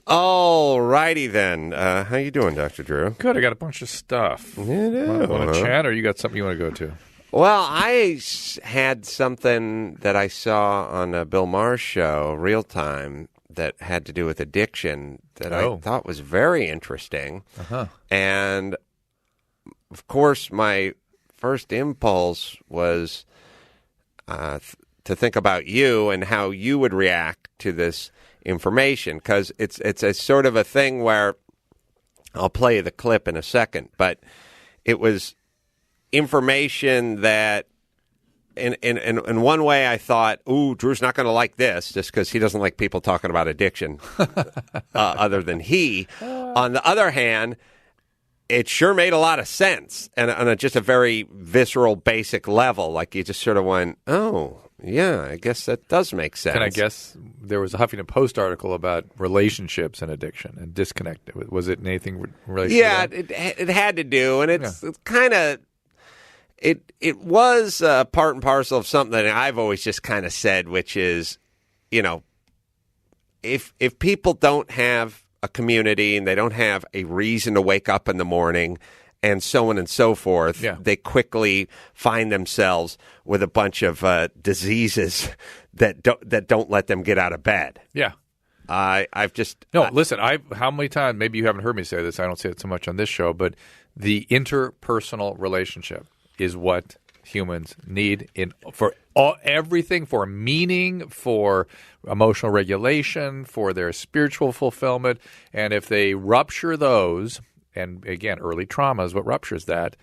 All righty then. How you doing, Dr. Drew? Good. I got a bunch of stuff. You do, Want to chat, or you got something you want to go to? Well, I had something that I saw on Bill Maher's show, Real Time, that had to do with addiction that I thought was very interesting. And, of course, my first impulse was to think about you and how you would react to this information, because it's a sort of a thing where I'll play you the clip in a second, but it was information that in one way I thought, ooh, Drew's not going to like this just because he doesn't like people talking about addiction other than he. On the other hand, it sure made a lot of sense and on just a very visceral, basic level. Like you just sort of went, oh, yeah, I guess that does make sense. Can I guess there was a Huffington Post article about relationships and addiction and disconnect? Was it anything related to that? It had to do, and it's kind of it was part and parcel of something that I've always just kind of said, which is, you know, if people don't have a community and they don't have a reason to wake up in the morning and so on and so forth, they quickly find themselves with a bunch of diseases that don't let them get out of bed. Yeah. Listen, how many times, maybe you haven't heard me say this, I don't say it so much on this show, but the interpersonal relationship is what humans need for everything, for meaning, for emotional regulation, for their spiritual fulfillment. And if they rupture those, and again, early trauma is what ruptures that,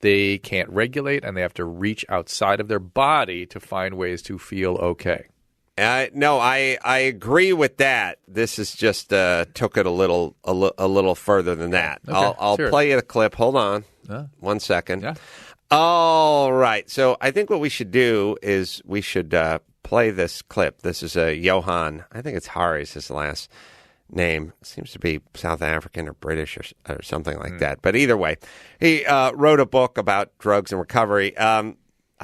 they can't regulate and they have to reach outside of their body to find ways to feel okay. No, I agree with that. This is just took it a little further than that. Okay, I'll play you the clip. Hold on 1 second. Yeah. All right. So I think what we should do is we should play this clip. This is Johann. I think it's Hari is his last name. Seems to be South African or British or something like that. But either way, he wrote a book about drugs and recovery. I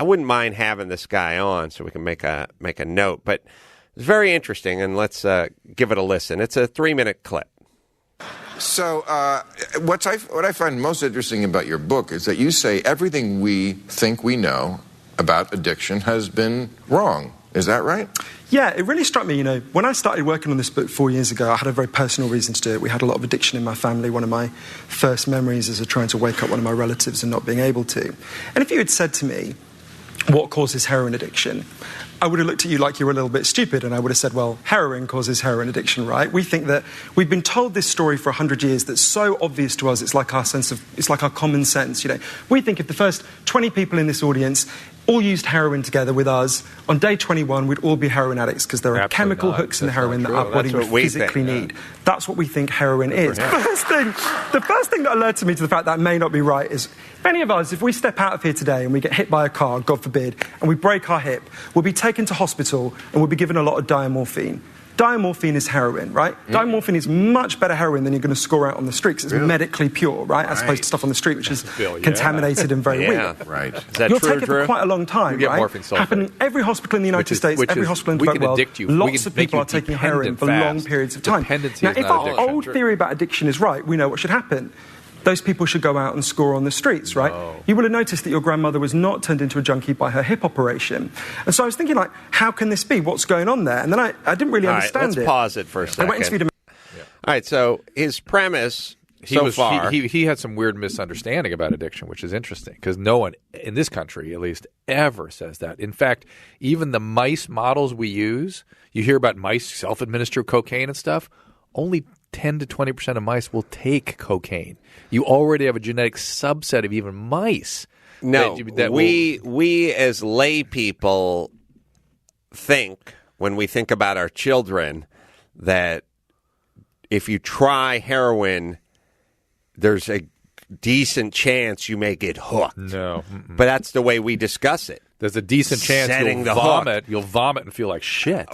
wouldn't mind having this guy on so we can make a note. But it's very interesting, and let's give it a listen. It's a 3-minute clip. So what I find most interesting about your book is that you say everything we think we know about addiction has been wrong. Is that right? Yeah, it really struck me, when I started working on this book 4 years ago, I had a very personal reason to do it. We had a lot of addiction in my family. One of my first memories is of trying to wake up one of my relatives and not being able to. And if you had said to me, what causes heroin addiction? I would have looked at you like you were a little bit stupid, and I would have said, well, heroin causes heroin addiction, right? We think that we've been told this story for 100 years that's so obvious to us, it's like our common sense, We think if the first 20 people in this audience all used heroin together with us, on day 21 we'd all be heroin addicts because there are chemical hooks in the heroin that our body would physically need. That's what we think heroin is. The first thing that alerted me to the fact that may not be right is, if any of us, if we step out of here today and we get hit by a car, God forbid, and we break our hip, we'll be taken to hospital and we'll be given a lot of diamorphine. Diamorphine is heroin, right? Diamorphine is much better heroin than you're going to score out on the street because it's medically pure, right? As opposed to stuff on the street which is contaminated and very weak. Right. Is that You'll true, take it for quite a long time, get right? morphine sulfate. Happening in every hospital in the United States, every hospital in the developed world, lots of people are taking heroin for long periods of time. Now, if our old theory about addiction is right, we know what should happen. Those people should go out and score on the streets, right? You will have noticed that your grandmother was not turned into a junkie by her hip operation. And so I was thinking, how can this be? What's going on there? And then I didn't really understand it. Let's pause it for a second. I went and interviewed him. All right, so his premise far... He had some weird misunderstanding about addiction, which is interesting, because no one in this country, at least, ever says that. In fact, even the mice models we use, you hear about mice self-administer cocaine and stuff, only 10 to 20% of mice will take cocaine. You already have a genetic subset of even mice. No, we as lay people think, when we think about our children, that if you try heroin, there's a decent chance you may get hooked. No. But that's the way we discuss it. There's a decent chance you'll vomit. You'll vomit and feel like shit.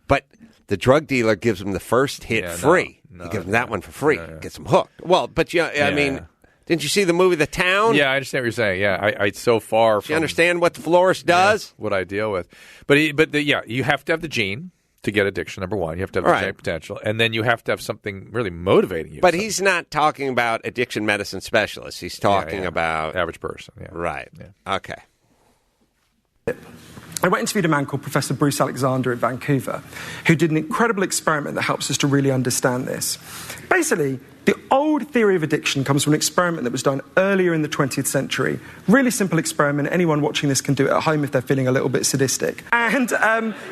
But the drug dealer gives them the first hit free. He gives them that one for free. Gets them hooked. Well, but I mean, didn't you see the movie The Town? Yeah, I understand what you're saying. Yeah, I so far from... Do you understand what the florist does? What I deal with. But you have to have the gene. to get addiction. Number one, you have to have the genetic potential, and then you have to have something really motivating you. But he's not talking about addiction medicine specialists. He's talking about average person. Yeah. Right. Yeah. Okay. I went and interviewed a man called Professor Bruce Alexander in Vancouver, who did an incredible experiment that helps us to really understand this. Basically, the old theory of addiction comes from an experiment that was done earlier in the 20th century. Really simple experiment. Anyone watching this can do it at home if they're feeling a little bit sadistic. And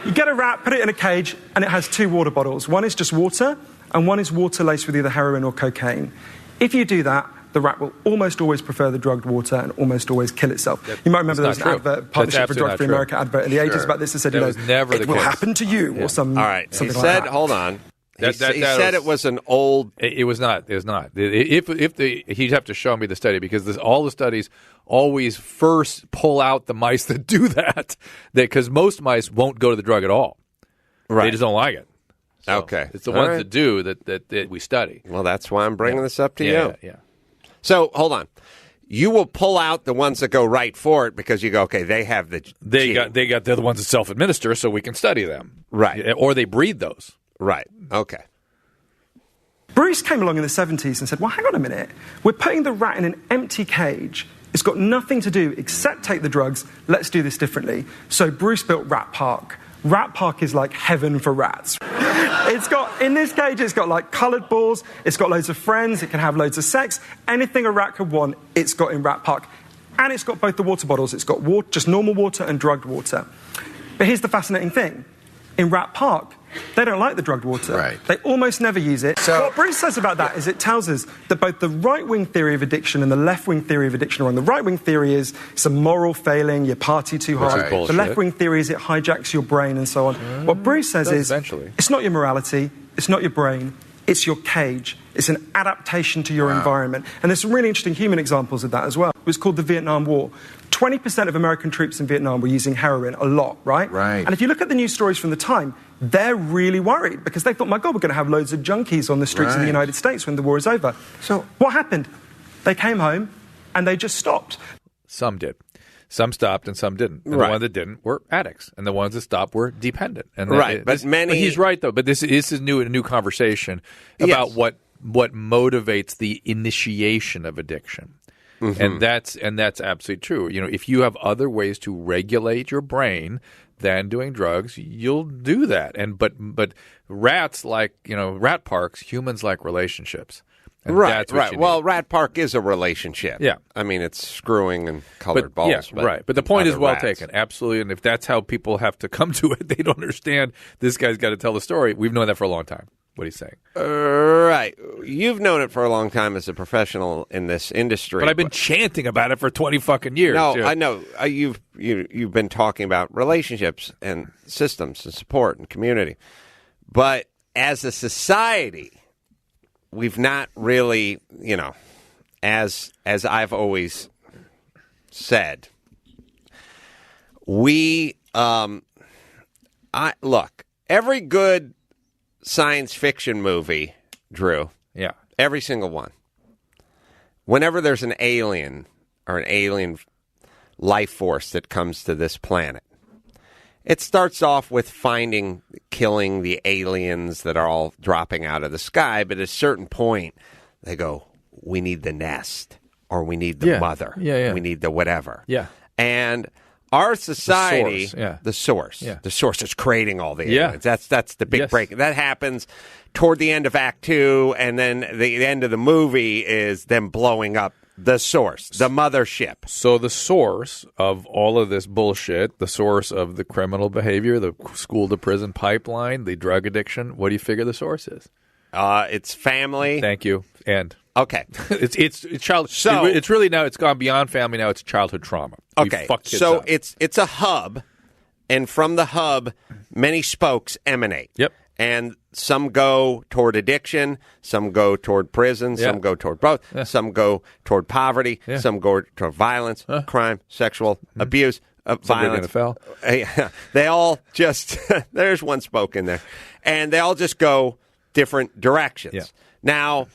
you get a rat, put it in a cage, and it has 2 water bottles. One is just water, and one is water laced with either heroin or cocaine. If you do that, the rat will almost always prefer the drugged water and almost always kill itself. You might remember there was an advert, Partnership for Drug Free America advert in the 80s about this that said, it will happen to you, or something. All right. He said, like that. Hold on. He said it was an old... It was not. It was not. He'd have to show me the study, because all the studies always first pull out the mice that do that, because most mice won't go to the drug at all. Right. They just don't like it. So okay. It's the ones that do that we study. Well, that's why I'm bringing this up to you. Yeah. So, hold on. You will pull out the ones that go right for it because you go, okay, they have the gene. They're the ones that self-administer, so we can study them. Right. Or they breed those. Right. Okay. Bruce came along in the 70s and said, well, hang on a minute. We're putting the rat in an empty cage. It's got nothing to do except take the drugs. Let's do this differently. So Bruce built Rat Park. Rat Park is like heaven for rats. In this cage, it's got like coloured balls, it's got loads of friends, it can have loads of sex. Anything a rat could want, it's got in Rat Park. And it's got both the water bottles. It's got just normal water and drugged water. But here's the fascinating thing. In Rat Park, they don't like the drugged water. Right. They almost never use it. So, what Bruce says about that is it tells us that both the right-wing theory of addiction and the left-wing theory of addiction are wrong. The right-wing theory is it's a moral failing, you party too hard. Right. The left-wing theory is it hijacks your brain and so on. What Bruce says is it's not your morality, it's not your brain, it's your cage. It's an adaptation to your environment. And there's some really interesting human examples of that as well. It was called the Vietnam War. 20% of American troops in Vietnam were using heroin a lot, right? Right. And if you look at the news stories from the time, they're really worried because they thought, my God, we're going to have loads of junkies on the streets of the United States when the war is over. So what happened? They came home and they just stopped. Some did. Some stopped and some didn't. And the ones that didn't were addicts. And the ones that stopped were dependent. And But he's right, though. But this is a new conversation about what motivates the initiation of addiction. Mm-hmm. And that's absolutely true. If you have other ways to regulate your brain than doing drugs, you'll do that. But rats like rat parks, humans like relationships. And right. Well, Rat Park is a relationship. Yeah. I mean, it's screwing and colored balls. Yeah, right. But the point is well rats. taken. Absolutely. And if that's how people have to come to it, they don't understand this guy's got to tell the story. We've known that for a long time. What he's saying. Right. You've known it for a long time as a professional in this industry. But I've been chanting about it for 20 fucking years. No, I know. You've been talking about relationships and systems and support and community. But as a society, we've not really, as I've always said, look, every good science fiction movie, Drew. Yeah. Every single one. Whenever there's an alien or an alien life force that comes to this planet, it starts off with killing the aliens that are all dropping out of the sky, but at a certain point, they go, we need the nest, or we need the mother. Yeah. We need the whatever. Yeah. And our society, the source is creating all the aliens. That's the big break. That happens toward the end of Act 2, and then the end of the movie is them blowing up the source, the mothership. So the source of all of this bullshit, the source of the criminal behavior, the school-to-prison pipeline, the drug addiction, what do you figure the source is? It's family. Thank you. And okay, it's child. So it's really now it's gone beyond family. Now it's childhood trauma. Okay, so it's a hub, and from the hub, many spokes emanate. Yep. And some go toward addiction, some go toward prison, some go toward both, some go toward poverty, some go toward violence, crime, sexual abuse, violence. NFL. They all just there's one spoke in there, and they all just go different directions. Yeah. Now,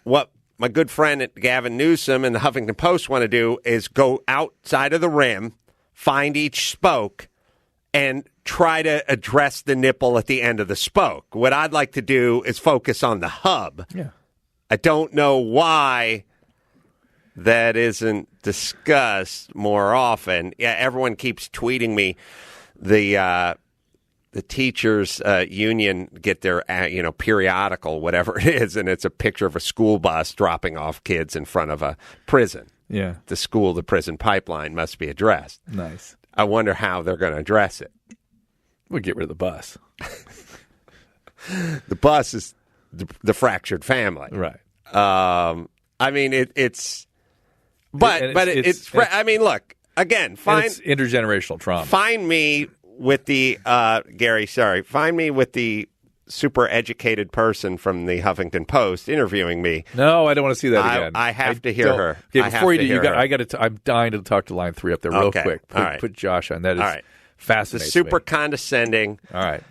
what my good friend Gavin Newsom and the Huffington Post want to do is go outside of the rim, find each spoke, and try to address the nipple at the end of the spoke. What I'd like to do is focus on the hub. Yeah. I don't know why that isn't discussed more often. Yeah, everyone keeps tweeting me the teachers union get their periodical, whatever it is, and it's a picture of a school bus dropping off kids in front of a prison. Yeah. The school to prison pipeline must be addressed. Nice. I wonder how they're going to address it. We'll get rid of the bus. The bus is the fractured family. Right. I mean, it's I mean, look, again, it's intergenerational trauma. Find me with the find me with the super educated person from the Huffington Post interviewing me. No, I don't want to see that again. I have to hear her. Okay, before you do, I'm dying to talk to line 3 up there real quick. All right. Put Josh on. That is all right. fascinating. Super condescending. All right.